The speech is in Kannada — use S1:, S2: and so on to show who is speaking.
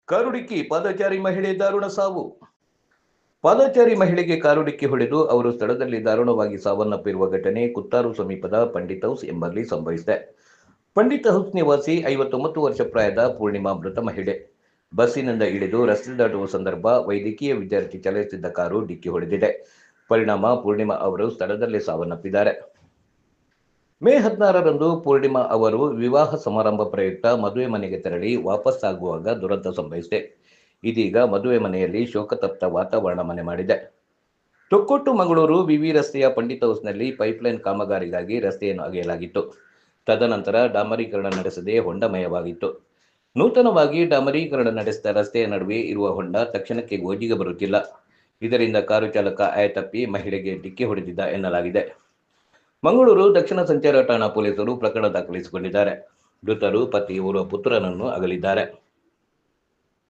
S1: ಕಾರು ಡಿಕ್ಕಿ ಪಾದಚಾರಿ ಮಹಿಳೆ ದಾರುಣ ಸಾವು. ಪಾದಚಾರಿ ಮಹಿಳೆಗೆ ಕಾರು ಡಿಕ್ಕಿ ಹೊಡೆದು ಅವರು ಸ್ಥಳದಲ್ಲಿ ದಾರುಣವಾಗಿ ಸಾವನ್ನಪ್ಪಿರುವ ಘಟನೆ ಕುತ್ತಾರು ಸಮೀಪದ ಪಂಡಿತ್ ಹೌಸ್ ಎಂಬಲ್ಲಿ ಸಂಭವಿಸಿದೆ. ಪಂಡಿತ್ ಹೌಸ್ ನಿವಾಸಿ 59 ವರ್ಷ ಪ್ರಾಯದ ಪೂರ್ಣಿಮಾ ಮೃತ ಮಹಿಳೆ. ಬಸ್ಸಿನಿಂದ ಇಳಿದು ರಸ್ತೆ ದಾಟುವ ಸಂದರ್ಭ ವೈದ್ಯಕೀಯ ವಿದ್ಯಾರ್ಥಿ ಚಲಾಯಿಸಿದ್ದ ಕಾರು ಡಿಕ್ಕಿ ಹೊಡೆದಿದೆ. ಪರಿಣಾಮ ಪೂರ್ಣಿಮಾ ಅವರು ಸ್ಥಳದಲ್ಲೇ ಸಾವನ್ನಪ್ಪಿದ್ದಾರೆ. ಮೇ 16ರಂದು ಪೂರ್ಣಿಮಾ ಅವರು ವಿವಾಹ ಸಮಾರಂಭ ಪ್ರಯುಕ್ತ ಮದುವೆ ಮನೆಗೆ ತೆರಳಿ ವಾಪಸ್ಸಾಗುವಾಗ ದುರಂತ ಸಂಭವಿಸಿದೆ. ಇದೀಗ ಮದುವೆ ಮನೆಯಲ್ಲಿ ಶೋಕತಪ್ತ ವಾತಾವರಣ ಮನೆ ಮಾಡಿದೆ. ತೊಕ್ಕೊಟ್ಟು ಮಂಗಳೂರು ವಿವಿ ರಸ್ತೆಯ ಪಂಡಿತ್ ಹೌಸ್ನಲ್ಲಿ ಪೈಪ್ಲೈನ್ ಕಾಮಗಾರಿಗಾಗಿ ರಸ್ತೆಯನ್ನು ಅಗೆಯಲಾಗಿತ್ತು. ತದನಂತರ ಡಾಮರೀಕರಣ ನಡೆಸದೆ ಹೊಂಡಮಯವಾಗಿತ್ತು. ನೂತನವಾಗಿ ಡಾಮರೀಕರಣ ನಡೆಸಿದ ರಸ್ತೆಯ ನಡುವೆ ಇರುವ ಹೊಂಡ ತಕ್ಷಣಕ್ಕೆ ಗೋಜಿಗೆ ಬರುತ್ತಿಲ್ಲ. ಇದರಿಂದ ಕಾರು ಚಾಲಕ ಆಯತಪ್ಪಿ ಮಹಿಳೆಗೆ ಡಿಕ್ಕಿ ಹೊಡೆದಿದ್ದ ಎನ್ನಲಾಗಿದೆ. ಮಂಗಳೂರು ದಕ್ಷಿಣ ಸಂಚಾರ ಠಾಣಾ ಪೊಲೀಸರು ಪ್ರಕರಣ ದಾಖಲಿಸಿಕೊಂಡಿದ್ದಾರೆ. ಮೃತರು ಪತಿ ಓರ್ವ ಪುತ್ರನನ್ನು ಅಗಲಿದ್ದಾರೆ.